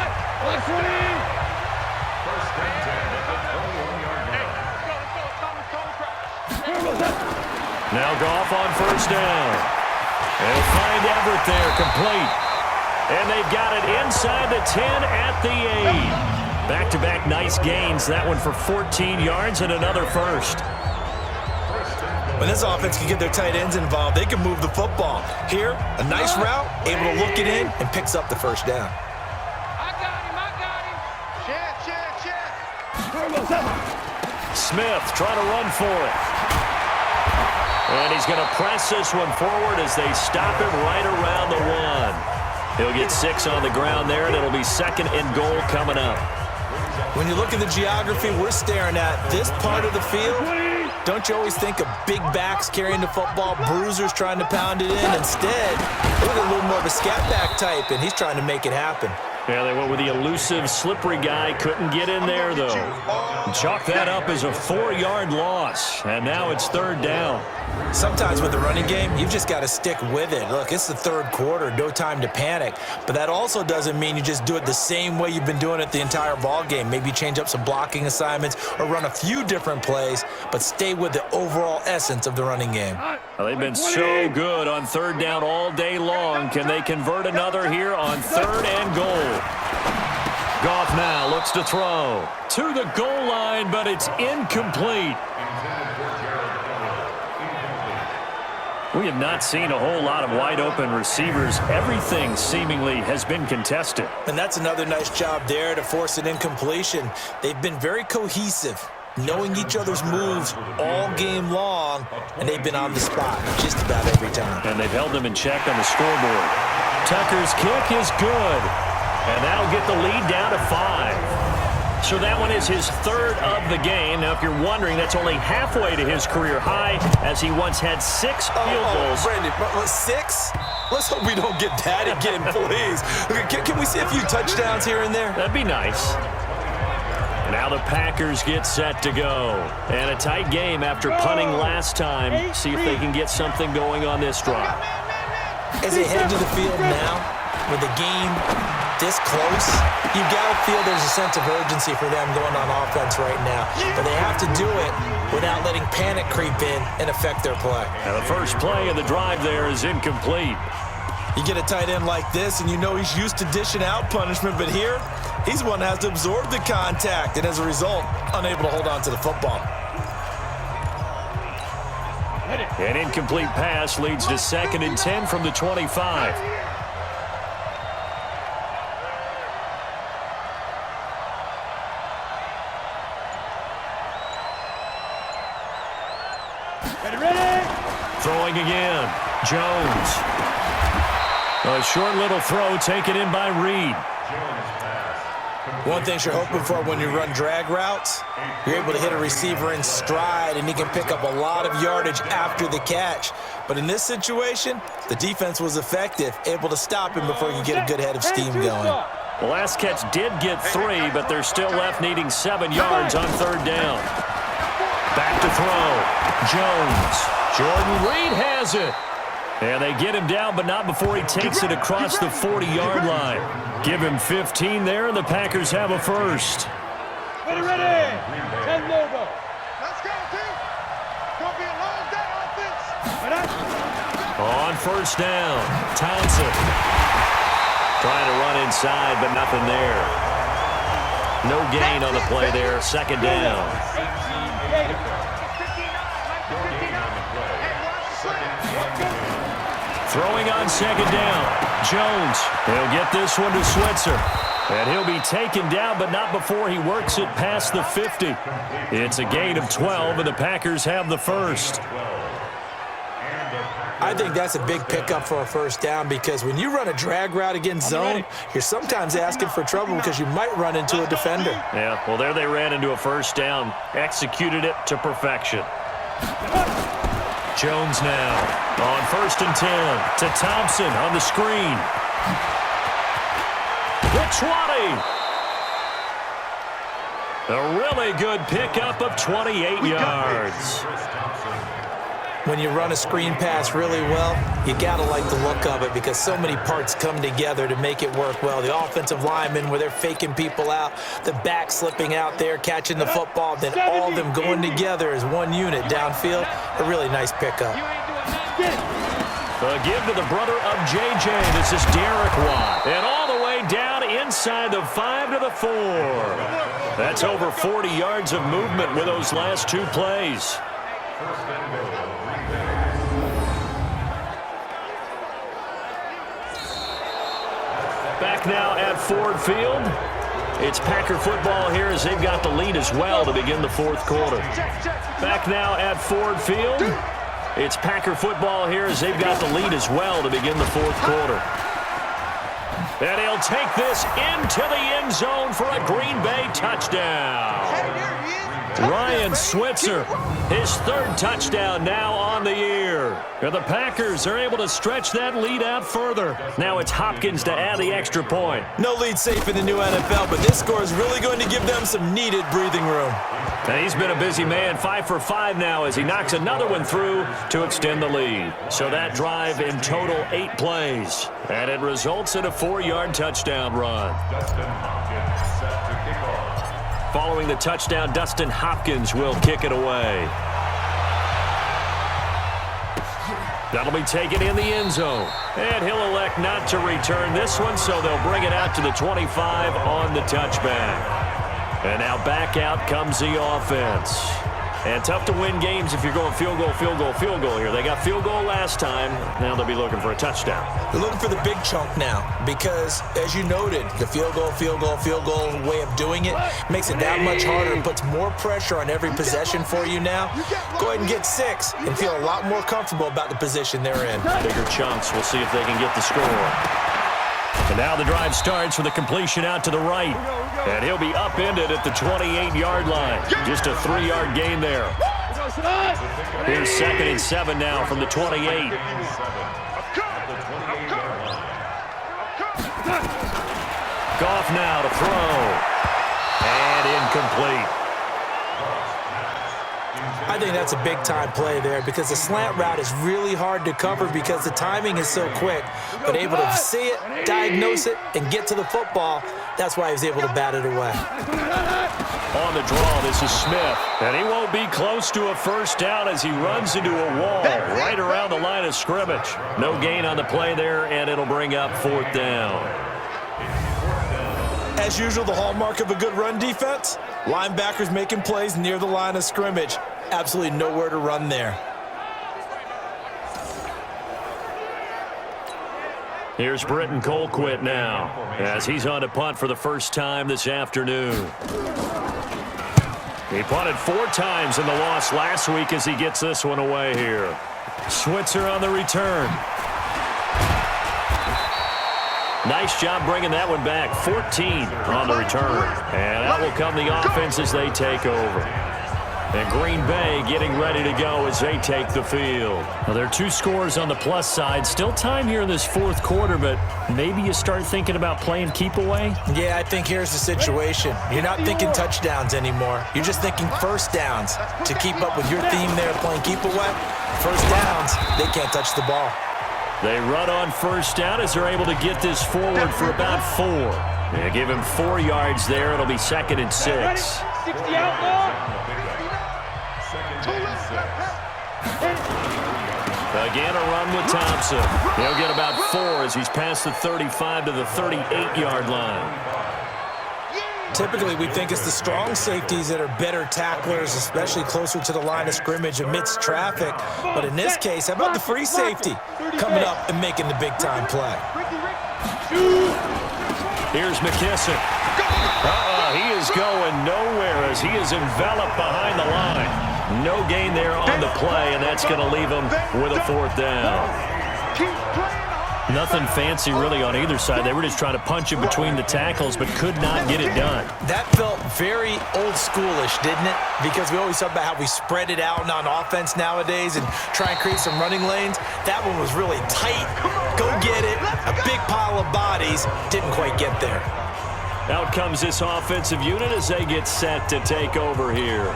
Now Goff on first down. They'll find Everett there, complete. And they've got it inside the 10 at the 8. Back-to-back nice gains. That one for 14 yards and another first. When this offense can get their tight ends involved, they can move the football. Here, a nice route, able to look it in, and picks up the first down. I got him. Check. Smith trying to run for it. And he's going to press this one forward as they stop him right around the 1. He'll get 6 on the ground there, and it'll be 2nd and goal coming up. When you look at the geography we're staring at, this part of the field, don't you always think of big backs carrying the football, bruisers trying to pound it in? Instead, look at a little more of a scat back type, and he's trying to make it happen. Yeah, they went with the elusive, slippery guy. Couldn't get in there, though. Chalk that up as a 4-yard loss, and now it's 3rd down. Sometimes with the running game, you've just got to stick with it. Look, it's the 3rd quarter, no time to panic. But that also doesn't mean you just do it the same way you've been doing it the entire ball game. Maybe change up some blocking assignments or run a few different plays, but stay with the overall essence of the running game. Well, they've been so good on 3rd down all day long. Can they convert another here on 3rd and goal? Goff now Looks to throw. To the goal line, but it's incomplete. We have not seen a whole lot of wide-open receivers. Everything seemingly has been contested. And that's another nice job there to force an incompletion. They've been very cohesive, knowing each other's moves all game long, and they've been on the spot just about every time. And they've held them in check on the scoreboard. Tucker's kick is good, and that'll get the lead down to 5. So that one is his third of the game. Now, if you're wondering, that's only halfway to his career high, as he once had 6 field goals. Brandon, 6? Let's hope we don't get that again, please. Can we see a few touchdowns here and there? That'd be nice. Now the Packers get set to go. And a tight game after punting last time. See if they can get something going on this drive. As they head to the field now, with the game this close, you've got to feel there's a sense of urgency for them going on offense right now. But they have to do it without letting panic creep in and affect their play. And the first play of the drive there is incomplete. You get a tight end like this, and you know he's used to dishing out punishment, but here, he's the one that has to absorb the contact, and as a result, unable to hold on to the football. An incomplete pass leads to 2nd and 10 from the 25. Throwing again. Jones. A short little throw taken in by Reed. One thing you're hoping for when you run drag routes, you're able to hit a receiver in stride, and he can pick up a lot of yardage after the catch. But in this situation, the defense was effective, able to stop him before he could get a good head of steam going. The last catch did get 3, but they're still left needing 7 yards on 3rd down. Back to throw. Jones. Jordan Reed has it. And they get him down, but not before he takes it across the 40-yard line. Give him 15 there, and the Packers have a first. Ready, ready. 10 logo. Let's go, team. Gonna be a long day offense. On 1st down, Thompson. Trying to run inside, but nothing there. No gain on the play there. 2nd down. Throwing on 2nd down. Jones. He'll get this one to Switzer. And he'll be taken down, but not before he works it past the 50. It's a gain of 12, and the Packers have the first. I think that's a big pickup for a 1st down, because when you run a drag route against zone, you're sometimes asking for trouble because you might run into a defender. Yeah, well, there they ran into a 1st down. Executed it to perfection. Jones now on 1st and 10 to Thompson on the screen. The 20. A really good pickup of 28 yards. When you run a screen pass really well, you got to like the look of it, because so many parts come together to make it work well. The offensive linemen, where they're faking people out, the back slipping out there, catching the football, then all of them going together as one unit downfield. A really nice pickup. A give to the brother of J.J. This is Derek Watt. And all the way down inside the 5 to the 4. That's over 40 yards of movement with those last 2 plays. Back now at Ford Field. It's Packer football here as they've got the lead as well to begin the 4th quarter. Back now at Ford Field. It's Packer football here as they've got the lead as well to begin the 4th quarter. And he'll take this into the end zone for a Green Bay touchdown. Ryan Switzer, his 3rd touchdown now on the year. And the Packers are able to stretch that lead out further. Now it's Hopkins to add the extra point. No lead safe in the new NFL, but this score is really going to give them some needed breathing room. And he's been a busy man, 5 for 5 now as he knocks another one through to extend the lead. So that drive in total 8 plays. And it results in a 4-yard touchdown run. Following the touchdown, Dustin Hopkins will kick it away. That'll be taken in the end zone. And he'll elect not to return this one, so they'll bring it out to the 25 on the touchback. And now back out comes the offense. And tough to win games if you're going field goal, field goal, field goal here. They got field goal last time. Now they'll be looking for a touchdown. They're looking for the big chunk now because, as you noted, the field goal, field goal, field goal way of doing it makes it that much harder and puts more pressure on every possession for you now. Go ahead and get 6 and feel a lot more comfortable about the position they're in. Bigger chunks. We'll see if they can get the score. And now the drive starts with a completion out to the right. And he'll be upended at the 28-yard line. Just a 3-yard gain there. Here's 2nd and 7 now from the 28. Goff now to throw. And incomplete. I think that's a big-time play there because the slant route is really hard to cover because the timing is so quick. But able to see it, diagnose it, and get to the football, that's why he was able to bat it away. On the draw, this is Smith. And he won't be close to a first down as he runs into a wall right around the line of scrimmage. No gain on the play there, and it'll bring up 4th down. As usual, the hallmark of a good run defense, linebackers making plays near the line of scrimmage. Absolutely nowhere to run there. Here's Britton Colquitt now as he's on to punt for the first time this afternoon. He punted 4 times in the loss last week as he gets this one away here. Switzer on the return. Nice job bringing that one back. 14 on the return. And out will come the offense as they take over. And Green Bay getting ready to go as they take the field. Well, there are 2 scores on the plus side. Still time here in this 4th quarter, but maybe you start thinking about playing keep away? Yeah, I think here's the situation. You're not thinking touchdowns anymore. You're just thinking first downs. To keep up with your theme there, playing keep away, first downs, they can't touch the ball. They run on first down as they're able to get this forward for about 4. They give him 4 yards there. It'll be 2nd and 6. 60 out now. Again, a run with Thompson. He'll get about 4 as he's past the 35 to the 38-yard line. Typically, we think it's the strong safeties that are better tacklers, especially closer to the line of scrimmage amidst traffic. But in this case, how about the free safety coming up and making the big-time play? Here's McKissick. He is going nowhere as he is enveloped behind the line. No gain there on the play, and that's going to leave him with a 4th down. Nothing fancy really on either side. They were just trying to punch in between the tackles, but could not get it done. That felt very old schoolish, didn't it? Because we always talk about how we spread it out on offense nowadays and try and create some running lanes. That one was really tight. Go get it. A big pile of bodies. Didn't quite get there. Out comes this offensive unit as they get set to take over here.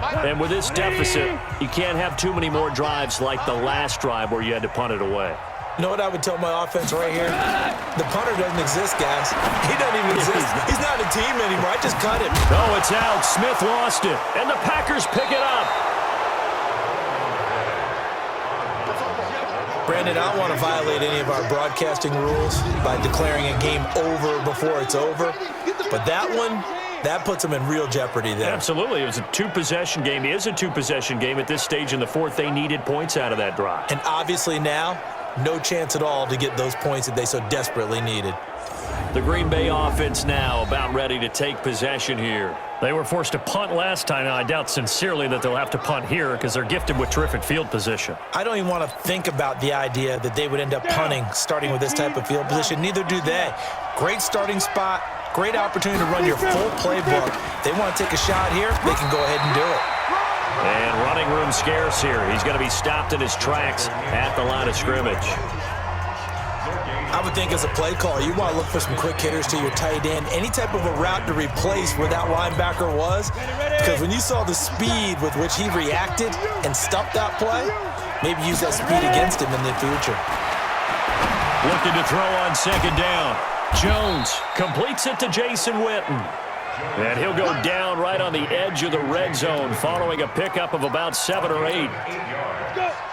And with this deficit, you can't have too many more drives like the last drive where you had to punt it away. You know what I would tell my offense right here? The punter doesn't exist, guys. He doesn't even exist. He's not a team anymore. I just cut him. Oh, it's out. Smith lost it. And the Packers pick it up. Brandon, I don't want to violate any of our broadcasting rules by declaring a game over before it's over. But that one, that puts them in real jeopardy there. Absolutely. It was a 2-possession game. It is a 2-possession game at this stage in the 4th. They needed points out of that drive. And obviously now, no chance at all to get those points that they so desperately needed. The Green Bay offense now about ready to take possession here. They were forced to punt last time. Now, I doubt sincerely that they'll have to punt here because they're gifted with terrific field position. I don't even want to think about the idea that they would end up punting starting with this type of field position. Neither do they. Great starting spot. Great opportunity to run your full playbook. They want to take a shot here, they can go ahead and do it. And running room scarce here. He's going to be stopped in his tracks at the line of scrimmage. I would think as a play caller, you want to look for some quick hitters to your tight end. Any type of a route to replace where that linebacker was. Because when you saw the speed with which he reacted and stuffed that play, maybe use that speed against him in the future. Looking to throw on 2nd down. Jones completes it to Jason Witten. And he'll go down right on the edge of the red zone following a pickup of about 7 or 8.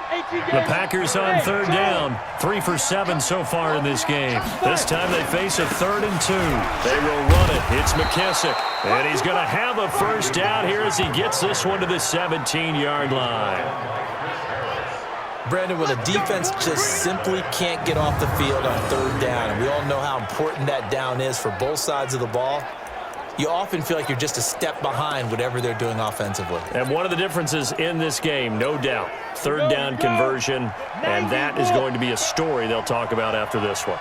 The Packers on third down. 3 for 7 so far in this game. This time they face a 3rd and 2. They will run it. It's McKissick. And he's going to have a first down here as he gets this one to the 17-yard line. Brandon, when a defense just simply can't get off the field on third down, and we all know how important that down is for both sides of the ball, you often feel like you're just a step behind whatever they're doing offensively. And one of the differences in this game, no doubt, third down conversion, and that is going to be a story they'll talk about after this one.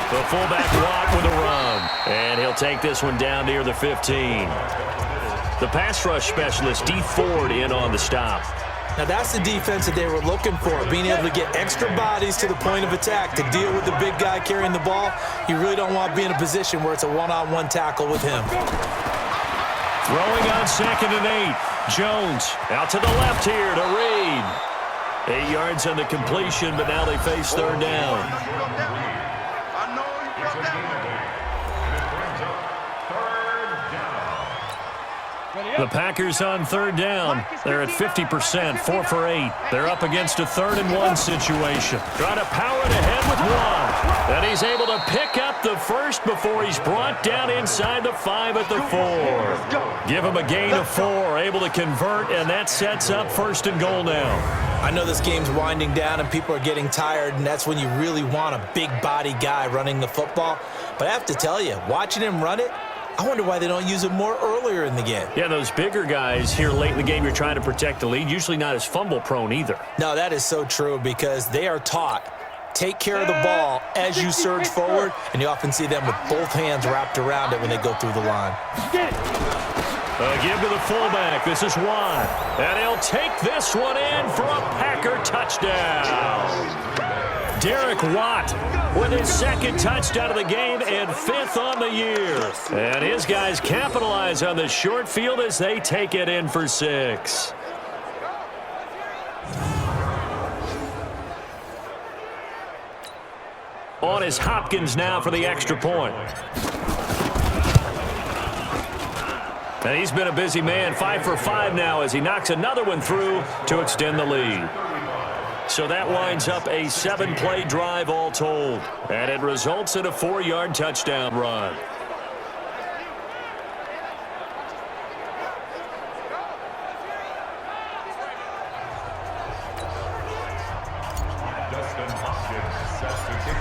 The fullback Watt with a run, and he'll take this one down near the 15. The pass rush specialist, D. Ford, in on the stop. Now that's the defense that they were looking for, being able to get extra bodies to the point of attack to deal with the big guy carrying the ball. You really don't want to be in a position where it's a one-on-one tackle with him. Throwing on 2nd and 8. Jones out to the left here to Reed. 8 yards on the completion, but now they face third down. The Packers on third down. They're at 50%, 4 for 8. They're up against a 3rd and 1 situation. Trying to power it ahead with one. And he's able to pick up the first before he's brought down inside the 5 at the 4. Give him a gain of 4, able to convert, and that sets up 1st and goal now. I know this game's winding down and people are getting tired, and that's when you really want a big body guy running the football. But I have to tell you, watching him run it, I wonder why they don't use him more earlier in the game. Yeah, those bigger guys here late in the game, you're trying to protect the lead, usually not as fumble prone either. No, that is so true because they are taught, take care of the ball as you surge forward, and you often see them with both hands wrapped around it when they go through the line. A give to the fullback. This is Watt. And he'll take this one in for a Packer touchdown. Derek Watt with his 2nd touchdown of the game and 5th on the year. And his guys capitalize on the short field as they take it in for 6. On is Hopkins now for the extra point. And he's been a busy man, 5 for 5 now as he knocks another one through to extend the lead. So that winds up a 7-play drive all told. And it results in a 4-yard touchdown run.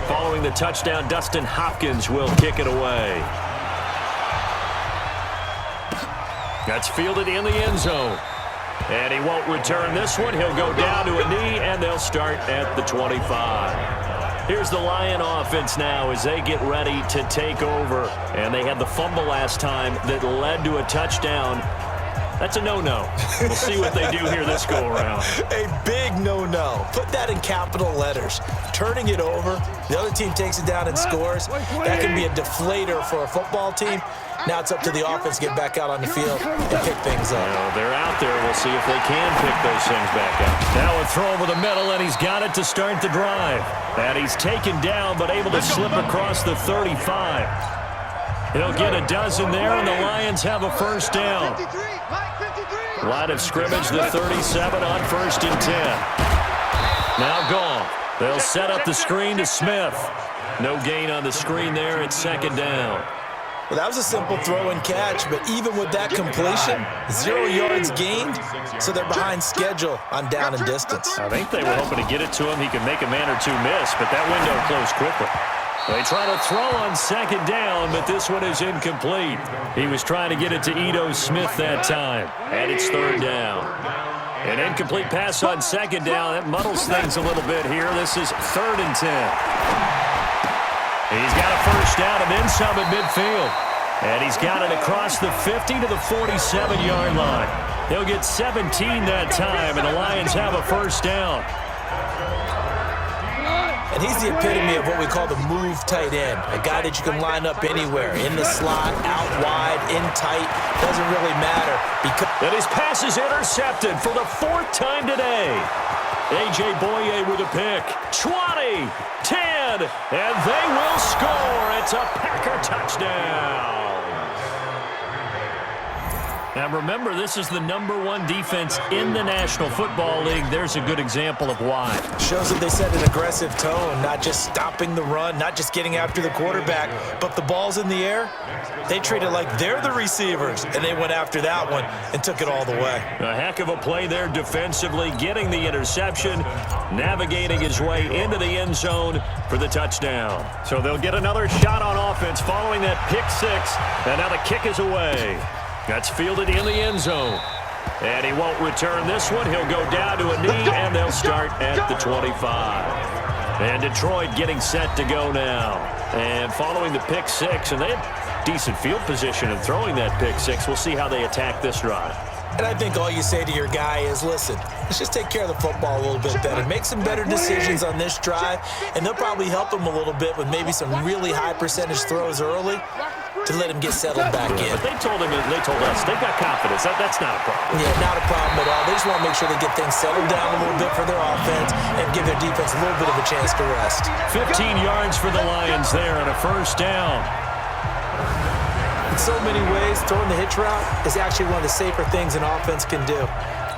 Following the touchdown, Dustin Hopkins will kick it away. That's fielded in the end zone. And he won't return this one. He'll go down to a knee, and they'll start at the 25. Here's the Lion offense now as they get ready to take over. And they had the fumble last time that led to a touchdown. That's a no-no. We'll see what they do here this go-around. A big no-no. Put that in capital letters. Turning it over, the other team takes it down and scores. That can be a deflator for a football team. Now it's up to the offense to get back out on the field and pick things up. Well, they're out there. We'll see if they can pick those things back up. Now a throw over the middle, and he's got it to start the drive. And he's taken down, but able to slip across the 35. He'll get a dozen there, and the Lions have a first down. Line of scrimmage, the 37 on 1st and 10. Now gone. They'll set up the screen to Smith. No gain on the screen there. It's 2nd down. Well, that was a simple throw and catch, but even with that completion, 0 yards gained, so they're behind schedule on down and distance. I think they were hoping to get it to him. He could make a man or two miss, but that window closed quickly. They try to throw on 2nd down, but this one is incomplete. He was trying to get it to Ito Smith that time, and it's 3rd down. An incomplete pass on 2nd down. That muddles things a little bit here. This is 3rd and 10. He's got a first down and then some at midfield. And he's got it across the 50 to the 47-yard line. He'll get 17 that time, and the Lions have a first down. And he's the epitome of what we call the move tight end, a guy that you can line up anywhere, in the slot, out wide, in tight, doesn't really matter. And his pass is intercepted for the 4th time today. A.J. Boye with a pick. 20, 10, and they will score. It's a Packer touchdown. Now remember, this is the #1 defense in the National Football League. There's a good example of why. Shows that they set an aggressive tone, not just stopping the run, not just getting after the quarterback, but the ball's in the air. They treat it like they're the receivers, and they went after that one and took it all the way. A heck of a play there defensively, getting the interception, navigating his way into the end zone for the touchdown. So they'll get another shot on offense following that pick six, and now the kick is away. That's fielded in the end zone. And he won't return this one. He'll go down to a knee, and they'll start at the 25. And Detroit getting set to go now. And following the pick six, and they had decent field position in throwing that pick six. We'll see how they attack this drive. And I think all you say to your guy is, listen, let's just take care of the football a little bit better. Make some better decisions on this drive, and they'll probably help him a little bit with maybe some really high percentage throws early to let him get settled back in. But they told us, they've got confidence. That's not a problem. Yeah, not a problem at all. They just want to make sure they get things settled down a little bit for their offense and give their defense a little bit of a chance to rest. 15 yards for the Lions there and a first down. In so many ways, throwing the hitch route is actually one of the safer things an offense can do.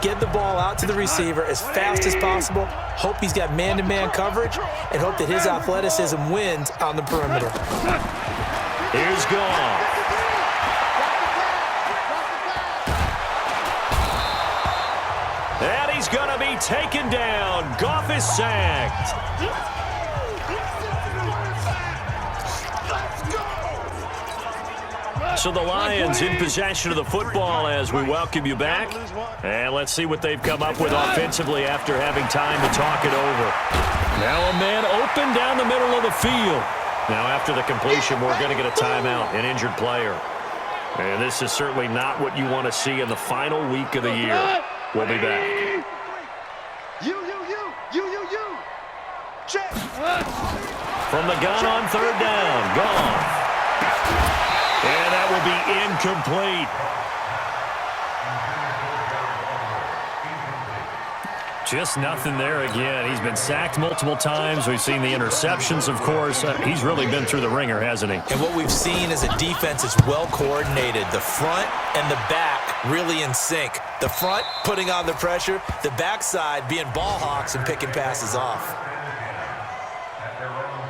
Get the ball out to the receiver as fast as possible, hope he's got man-to-man coverage, and hope that his athleticism wins on the perimeter. Here's Goff. And he's going to be taken down. Goff is sacked. So the Lions in possession of the football as we welcome you back. And let's see what they've come up with offensively after having time to talk it over. Now a man open down the middle of the field. Now after the completion, we're going to get a timeout, an injured player. And this is certainly not what you want to see in the final week of the year. We'll be back. You. Check. From the gun on third down, Goff. And that will be incomplete. Just nothing there again. He's been sacked multiple times. We've seen the interceptions, of course. He's really been through the ringer, hasn't he? And what we've seen is a defense that's well coordinated. The front and the back really in sync. The front putting on the pressure, the backside being ball hawks and picking passes off.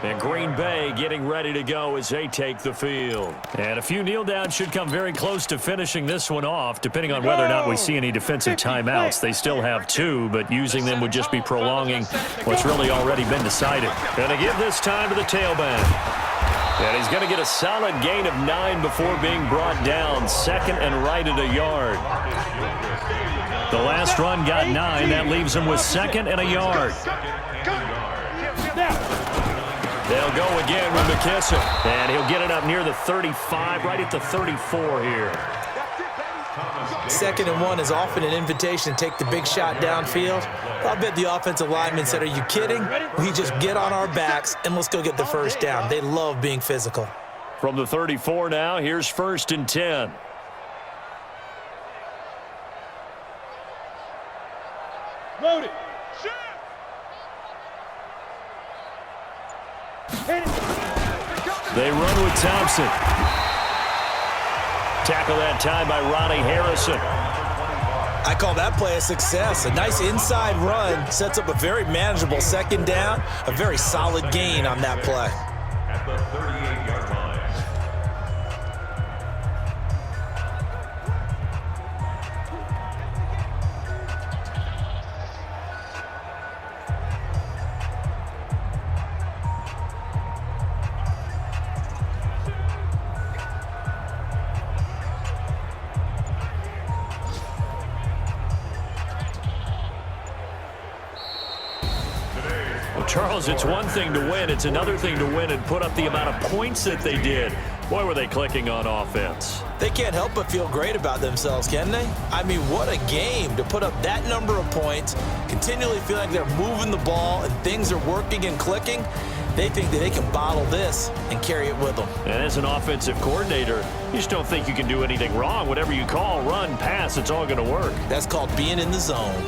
And Green Bay getting ready to go as they take the field. And a few kneel downs should come very close to finishing this one off, depending on whether or not we see any defensive timeouts. They still have 2, but using them would just be prolonging what's really already been decided. Going to give this time to the tailback. And he's going to get a solid gain of 9 before being brought down. Second and right at a yard. The last run got 9. That leaves him with second and a yard. They'll go again with McKissick. And he'll get it up near the 35, right at the 34 here. Second and 1 is often an invitation to take the big shot downfield. I'll bet the offensive linemen said, are you kidding? We just get on our backs and let's go get the first down. They love being physical. From the 34 now, here's 1st and 10. Loaded. They run with Thompson. Tackle that time by Ronnie Harrison. I call that play a success. A nice inside run sets up a very manageable second down. A very solid gain on that play. At the 38-yard line. Charles, it's one thing to win. It's another thing to win and put up the amount of points that they did. Boy, were they clicking on offense. They can't help but feel great about themselves, can they? I mean, what a game to put up that number of points, continually feel like they're moving the ball and things are working and clicking. They think that they can bottle this and carry it with them. And as an offensive coordinator, you just don't think you can do anything wrong. Whatever you call, run, pass, it's all going to work. That's called being in the zone.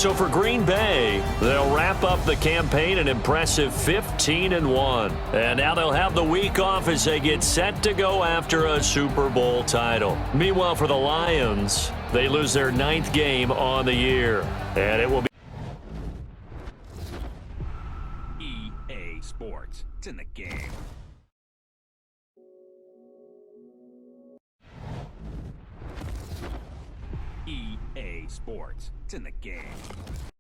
So for Green Bay, they'll wrap up the campaign an impressive 15-1. And now they'll have the week off as they get set to go after a Super Bowl title. Meanwhile, for the Lions, they lose their 9th game on the year. And it will be EA Sports. It's in the game. EA Sports. It's in the game.